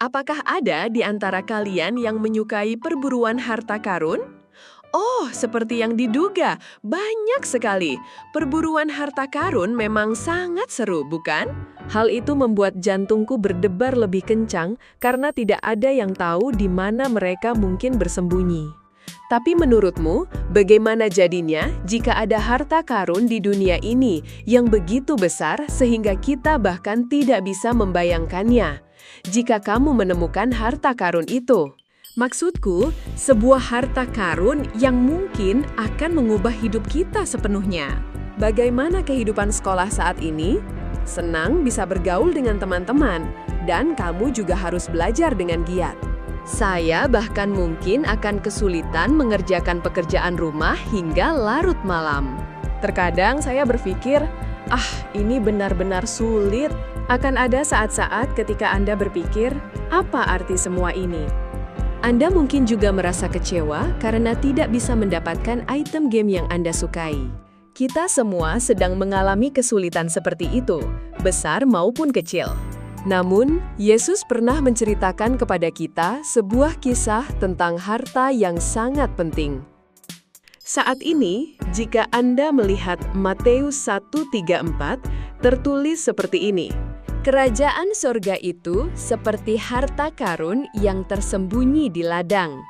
Apakah ada di antara kalian yang menyukai perburuan harta karun? Oh, seperti yang diduga, banyak sekali. Perburuan harta karun memang sangat seru, bukan? Hal itu membuat jantungku berdebar lebih kencang karena tidak ada yang tahu di mana mereka mungkin bersembunyi. Tapi menurutmu, bagaimana jadinya jika ada harta karun di dunia ini yang begitu besar sehingga kita bahkan tidak bisa membayangkannya? Jika kamu menemukan harta karun itu. Maksudku, sebuah harta karun yang mungkin akan mengubah hidup kita sepenuhnya. Bagaimana kehidupan sekolah saat ini? Senang bisa bergaul dengan teman-teman, dan kamu juga harus belajar dengan giat. Saya bahkan mungkin akan kesulitan mengerjakan pekerjaan rumah hingga larut malam. Terkadang saya berpikir, ini benar-benar sulit. Akan ada saat-saat ketika Anda berpikir, apa arti semua ini? Anda mungkin juga merasa kecewa karena tidak bisa mendapatkan item game yang Anda sukai. Kita semua sedang mengalami kesulitan seperti itu, besar maupun kecil. Namun, Yesus pernah menceritakan kepada kita sebuah kisah tentang harta yang sangat penting. Saat ini, jika Anda melihat Matius 1:34, tertulis seperti ini. Kerajaan sorga itu seperti harta karun yang tersembunyi di ladang.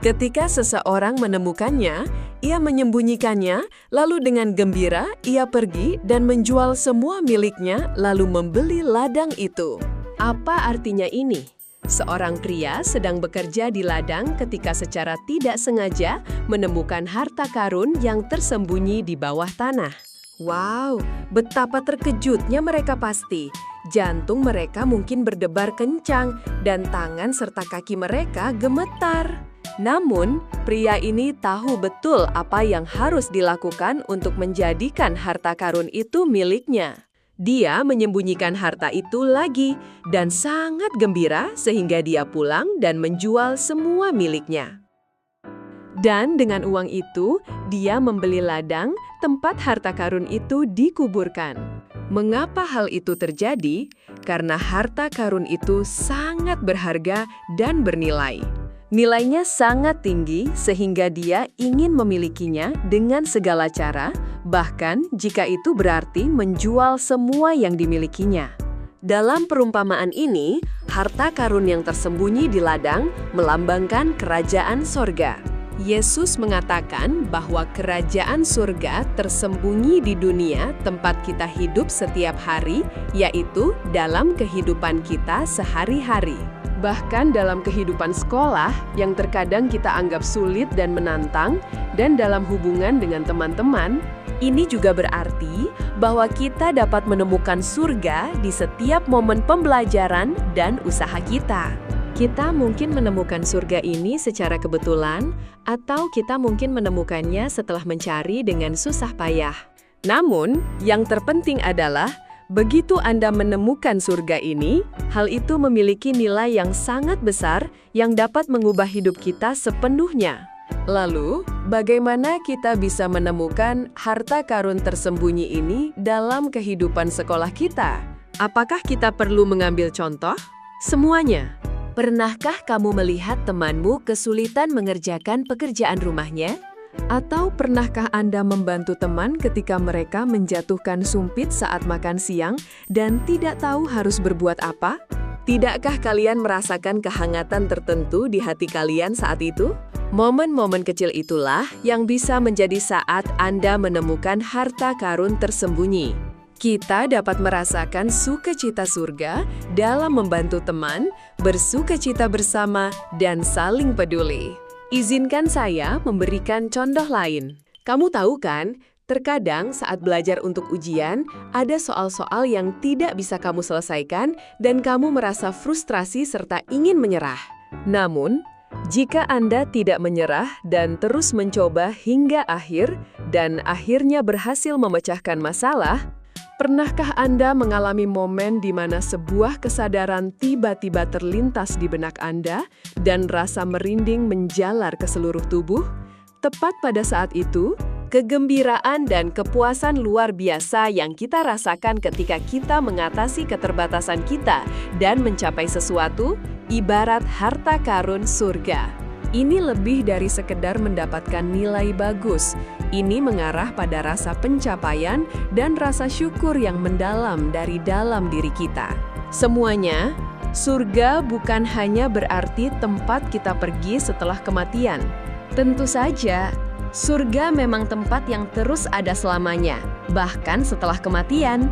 Ketika seseorang menemukannya, ia menyembunyikannya, lalu dengan gembira ia pergi dan menjual semua miliknya lalu membeli ladang itu. Apa artinya ini? Seorang pria sedang bekerja di ladang ketika secara tidak sengaja menemukan harta karun yang tersembunyi di bawah tanah. Wow, betapa terkejutnya mereka pasti. Jantung mereka mungkin berdebar kencang dan tangan serta kaki mereka gemetar. Namun, pria ini tahu betul apa yang harus dilakukan untuk menjadikan harta karun itu miliknya. Dia menyembunyikan harta itu lagi dan sangat gembira sehingga dia pulang dan menjual semua miliknya. Dan dengan uang itu, dia membeli ladang tempat harta karun itu dikuburkan. Mengapa hal itu terjadi? Karena harta karun itu sangat berharga dan bernilai. Nilainya sangat tinggi sehingga dia ingin memilikinya dengan segala cara, bahkan jika itu berarti menjual semua yang dimilikinya. Dalam perumpamaan ini, harta karun yang tersembunyi di ladang melambangkan kerajaan sorga. Yesus mengatakan bahwa kerajaan surga tersembunyi di dunia tempat kita hidup setiap hari, yaitu dalam kehidupan kita sehari-hari. Bahkan dalam kehidupan sekolah yang terkadang kita anggap sulit dan menantang, dan dalam hubungan dengan teman-teman, ini juga berarti bahwa kita dapat menemukan surga di setiap momen pembelajaran dan usaha kita. Kita mungkin menemukan surga ini secara kebetulan, atau kita mungkin menemukannya setelah mencari dengan susah payah. Namun, yang terpenting adalah, begitu Anda menemukan surga ini, hal itu memiliki nilai yang sangat besar yang dapat mengubah hidup kita sepenuhnya. Lalu, bagaimana kita bisa menemukan harta karun tersembunyi ini dalam kehidupan sekolah kita? Apakah kita perlu mengambil contoh? Semuanya. Pernahkah kamu melihat temanmu kesulitan mengerjakan pekerjaan rumahnya? Atau pernahkah Anda membantu teman ketika mereka menjatuhkan sumpit saat makan siang dan tidak tahu harus berbuat apa? Tidakkah kalian merasakan kehangatan tertentu di hati kalian saat itu? Momen-momen kecil itulah yang bisa menjadi saat Anda menemukan harta karun tersembunyi. Kita dapat merasakan sukacita surga dalam membantu teman, bersukacita bersama, dan saling peduli. Izinkan saya memberikan contoh lain. Kamu tahu kan, terkadang saat belajar untuk ujian, ada soal-soal yang tidak bisa kamu selesaikan dan kamu merasa frustrasi serta ingin menyerah. Namun, jika Anda tidak menyerah dan terus mencoba hingga akhir dan akhirnya berhasil memecahkan masalah, pernahkah Anda mengalami momen di mana sebuah kesadaran tiba-tiba terlintas di benak Anda dan rasa merinding menjalar ke seluruh tubuh? Tepat pada saat itu, kegembiraan dan kepuasan luar biasa yang kita rasakan ketika kita mengatasi keterbatasan kita dan mencapai sesuatu ibarat harta karun surga. Ini lebih dari sekedar mendapatkan nilai bagus. Ini mengarah pada rasa pencapaian dan rasa syukur yang mendalam dari dalam diri kita. Semuanya, surga bukan hanya berarti tempat kita pergi setelah kematian. Tentu saja, surga memang tempat yang terus ada selamanya, bahkan setelah kematian.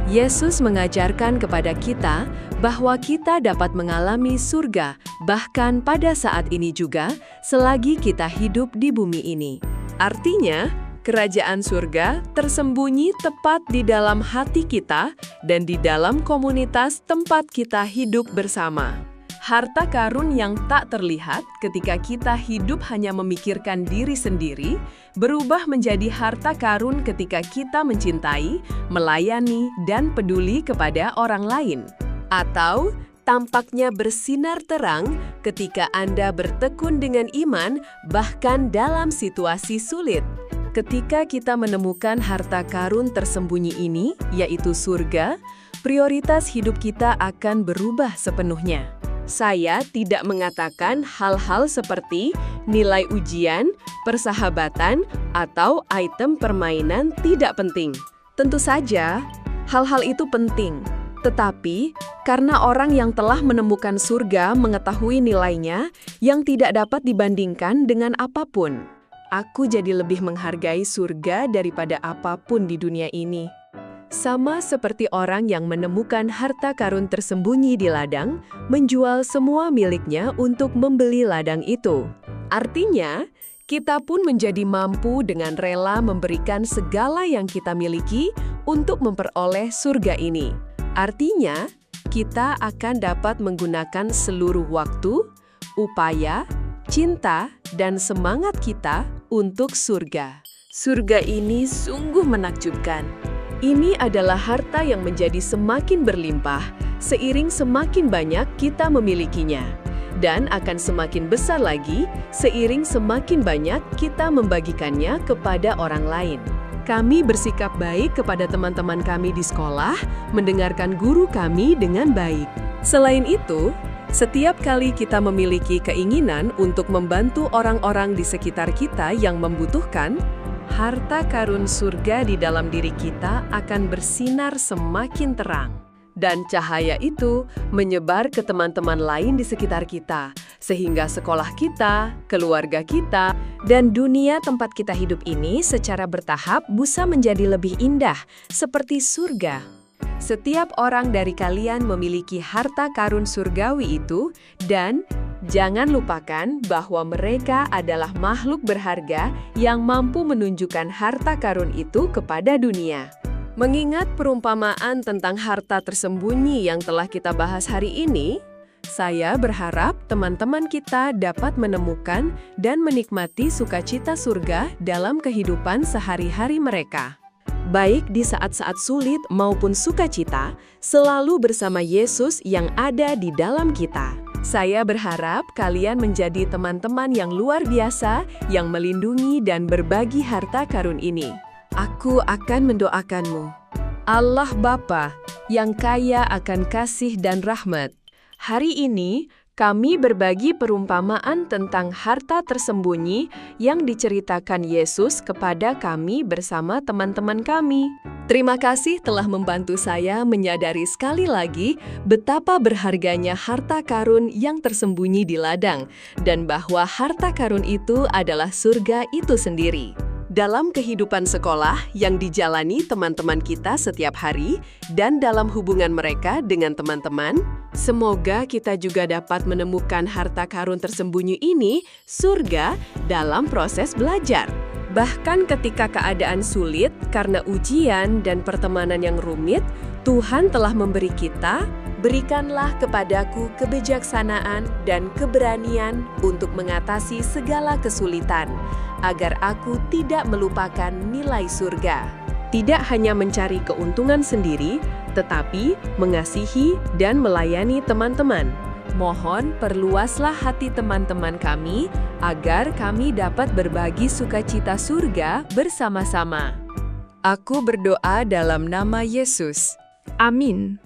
Yesus mengajarkan kepada kita bahwa kita dapat mengalami surga, bahkan pada saat ini juga, selagi kita hidup di bumi ini. Artinya, kerajaan surga tersembunyi tepat di dalam hati kita dan di dalam komunitas tempat kita hidup bersama. Harta karun yang tak terlihat ketika kita hidup hanya memikirkan diri sendiri, berubah menjadi harta karun ketika kita mencintai, melayani, dan peduli kepada orang lain. Atau tampaknya bersinar terang ketika Anda bertekun dengan iman, bahkan dalam situasi sulit. Ketika kita menemukan harta karun tersembunyi ini, yaitu surga, prioritas hidup kita akan berubah sepenuhnya. Saya tidak mengatakan hal-hal seperti nilai ujian, persahabatan, atau item permainan tidak penting. Tentu saja, hal-hal itu penting. Tetapi, karena orang yang telah menemukan surga mengetahui nilainya yang tidak dapat dibandingkan dengan apapun, aku jadi lebih menghargai surga daripada apapun di dunia ini. Sama seperti orang yang menemukan harta karun tersembunyi di ladang, menjual semua miliknya untuk membeli ladang itu. Artinya, kita pun menjadi mampu dengan rela memberikan segala yang kita miliki untuk memperoleh surga ini. Artinya, kita akan dapat menggunakan seluruh waktu, upaya, cinta, dan semangat kita untuk surga. Surga ini sungguh menakjubkan. Ini adalah harta yang menjadi semakin berlimpah seiring semakin banyak kita memilikinya, dan akan semakin besar lagi seiring semakin banyak kita membagikannya kepada orang lain. Kami bersikap baik kepada teman-teman kami di sekolah, mendengarkan guru kami dengan baik. Selain itu, setiap kali kita memiliki keinginan untuk membantu orang-orang di sekitar kita yang membutuhkan, harta karun surga di dalam diri kita akan bersinar semakin terang. Dan cahaya itu menyebar ke teman-teman lain di sekitar kita, sehingga sekolah kita, keluarga kita, dan dunia tempat kita hidup ini secara bertahap bisa menjadi lebih indah, seperti surga. Setiap orang dari kalian memiliki harta karun surgawi itu, dan jangan lupakan bahwa mereka adalah makhluk berharga yang mampu menunjukkan harta karun itu kepada dunia. Mengingat perumpamaan tentang harta tersembunyi yang telah kita bahas hari ini, saya berharap teman-teman kita dapat menemukan dan menikmati sukacita surga dalam kehidupan sehari-hari mereka. Baik di saat-saat sulit maupun sukacita, selalu bersama Yesus yang ada di dalam kita. Saya berharap kalian menjadi teman-teman yang luar biasa yang melindungi dan berbagi harta karun ini. Aku akan mendoakanmu. Allah Bapa yang kaya akan kasih dan rahmat, hari ini kami berbagi perumpamaan tentang harta tersembunyi yang diceritakan Yesus kepada kami bersama teman-teman kami. Terima kasih telah membantu saya menyadari sekali lagi betapa berharganya harta karun yang tersembunyi di ladang, dan bahwa harta karun itu adalah surga itu sendiri. Dalam kehidupan sekolah yang dijalani teman-teman kita setiap hari dan dalam hubungan mereka dengan teman-teman, semoga kita juga dapat menemukan harta karun tersembunyi ini, surga, dalam proses belajar. Bahkan ketika keadaan sulit karena ujian dan pertemanan yang rumit, Tuhan telah memberi kita, berikanlah kepadaku kebijaksanaan dan keberanian untuk mengatasi segala kesulitan, agar aku tidak melupakan nilai surga. Tidak hanya mencari keuntungan sendiri, tetapi mengasihi dan melayani teman-teman. Mohon perluaslah hati teman-teman kami, agar kami dapat berbagi sukacita surga bersama-sama. Aku berdoa dalam nama Yesus. Amin.